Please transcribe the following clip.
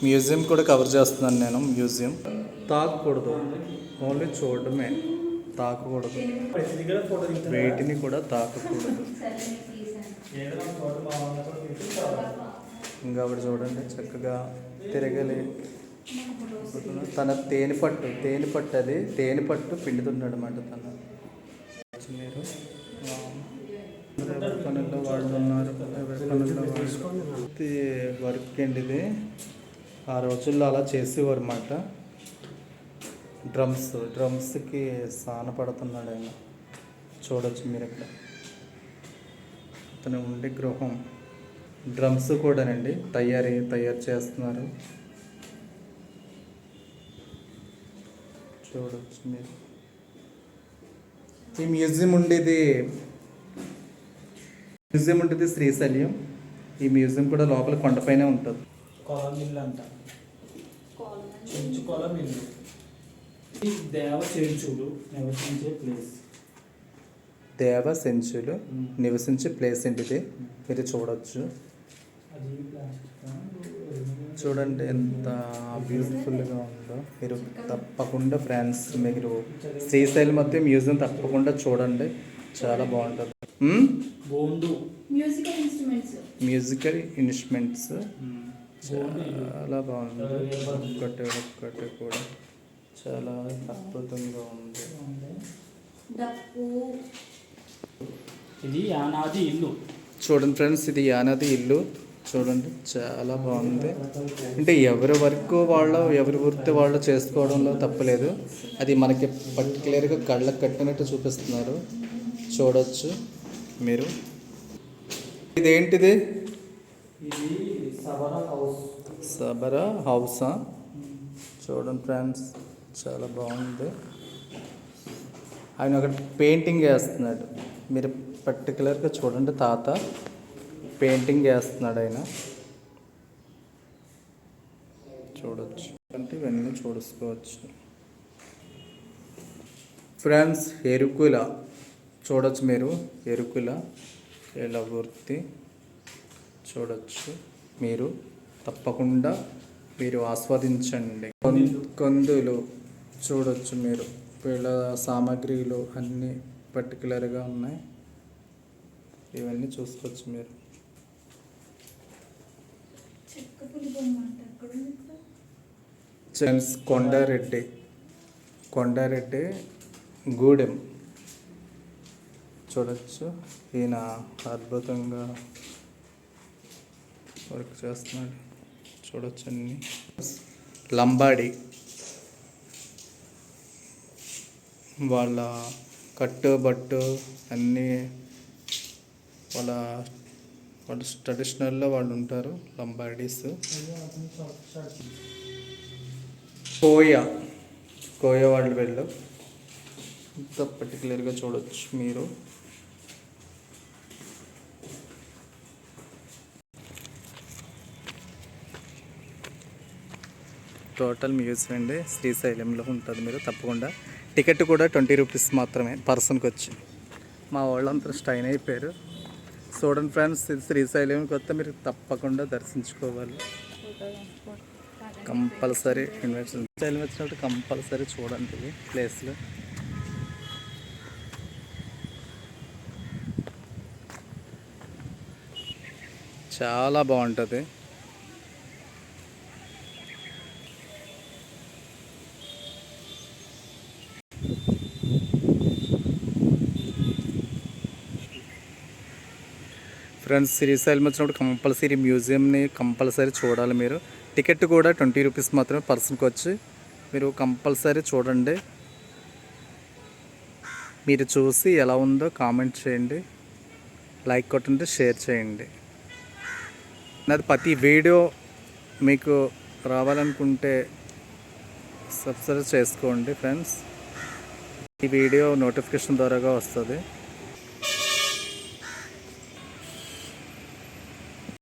Museum కూడా cover చేస్తున్నాను నేను. మ్యూజియం తాకూడదు, ఓన్లీ చూడడమే, తాకకూడదు, వేటిని కూడా తాకకూడదు. ఇంకా ఆవిడ చూడండి చక్కగా తిరగలి తన తేనెపట్టు అది తేనెపట్టు పిండుతున్నాడు అన్నమాట. తన మీరు ఎవరి పనుల్లో వాళ్ళు ఉన్నారు, ఎవరి పనుల్లో వర్క్ అండి ఇది. ఆ రోజుల్లో అలా చేసేవారు అన్నమాట. డ్రమ్స్కి సాన పడుతున్నాడు ఆయన, చూడొచ్చు మీరు ఇక్కడ. అతను ఉండే గృహం డ్రమ్స్ కూడానండి తయారు చేస్తున్నారు, చూడవచ్చు మీరు. ఈ మ్యూజియం ఉండేది శ్రీశైలం. ఈ మ్యూజియం కూడా లోపల కొండపైనే ఉంటుంది. కొలమిల్లు అంట, చెంచు కొలమిల్లు. దేవచెంచులు నివసించే ప్లేస్, దేవచెంచులు నివసించే ప్లేస్ ఏంటిది మీరు చూడవచ్చు. చూడండి ఎంత బ్యూటిఫుల్గా ఉందో. మీరు తప్పకుండా ఫ్రెండ్స్ మీరు శ్రీశైలం మధ్య మ్యూజియం తప్పకుండా చూడండి, చాలా బాగుంటుంది. మ్యూజికల్ ఇన్స్ట్రుమెంట్స్ చాలా బాగుంది. ఒక్కటి కూడా చాలా అద్భుతంగా ఉంది. ఇది యానాది ఇల్లు. చూడండి ఫ్రెండ్స్, ఇది యానాది ఇల్లు. చూడండి చాలా బాగుంది. అంటే ఎవరి వర్క్ వాళ్ళు, ఎవరి వృత్తి వాళ్ళు చేసుకోవడంలో తప్పలేదు. అది మనకి పర్టికులర్గా కళ్ళకు కట్టినట్టు చూపిస్తున్నారు, చూడవచ్చు మీరు. ఇదేంటిది? ఇది సబరా హౌసా? చూడండి ఫ్రెండ్స్ చాలా బాగుంది. ఆయన ఒక పెయింటింగ్ వేస్తున్నాడు, మీరు పర్టికులర్గా చూడండి. తాత పెయింటింగ్ వేస్తున్నాడు ఆయన, చూడవచ్చు. అంటే ఇవన్నీ చూసుకోవచ్చు ఫ్రెండ్స్. ఎరుకుల చూడవచ్చు మీరు, ఎరుకుల ఇలా వృత్తి చూడవచ్చు మీరు. తప్పకుండా మీరు ఆస్వాదించండి. కందులు చూడవచ్చు మీరు. వీళ్ళ సామాగ్రిలు అన్నీ పర్టికులర్గా ఉన్నాయి, ఇవన్నీ చూసుకోవచ్చు మీరు. కొండారెడ్డి గూడెం చూడవచ్చు. ఈయన అద్భుతంగా వర్క్ చేస్తున్నాడు, చూడవచ్చు అన్ని. లంబాడి వాళ్ళ కట్టుబట్టు అన్నీ వాళ్ళ ట్రెడిషనల్లో వాళ్ళు ఉంటారు, లంబాడీస్. కోయ వాళ్ళు వెళ్ళు ఇంత పర్టికులర్గా చూడవచ్చు మీరు. టోటల్ మ్యూజియం అండి, శ్రీశైలంలో ఉంటుంది. మీరు తప్పకుండా టికెట్ కూడా 20 రూపీస్ మాత్రమే పర్సన్కి వచ్చి. మా వాళ్ళంతా స్టైన్ అయిపోయారు. చూడండి ఫ్రెండ్స్, ఇది శ్రీశైలంకి వస్తే మీరు తప్పకుండా దర్శించుకోవాలి, కంపల్సరీ ఇన్వెస్టింగ్. శ్రీశైలం వచ్చినప్పుడు కంపల్సరీ చూడండి ఇవి ప్లేస్లు. చాలా బాగుంటుంది. ఫ్రెండ్స్, శ్రీశైలం వచ్చినప్పుడు కంపల్సరీ మ్యూజియంని కంపల్సరీ చూడాలి మీరు. టికెట్ కూడా 20 రూపీస్ మాత్రమే పర్సన్కి వచ్చి, మీరు కంపల్సరీ చూడండి. మీరు చూసి ఎలా ఉందో కామెంట్ చేయండి, లైక్ కొట్టండి, షేర్ చేయండి. నాది ప్రతి వీడియో మీకు రావాలనుకుంటే సబ్స్క్రైబ్ చేసుకోండి ఫ్రెండ్స్. ఈ వీడియో నోటిఫికేషన్ ద్వారాగా వస్తుంది.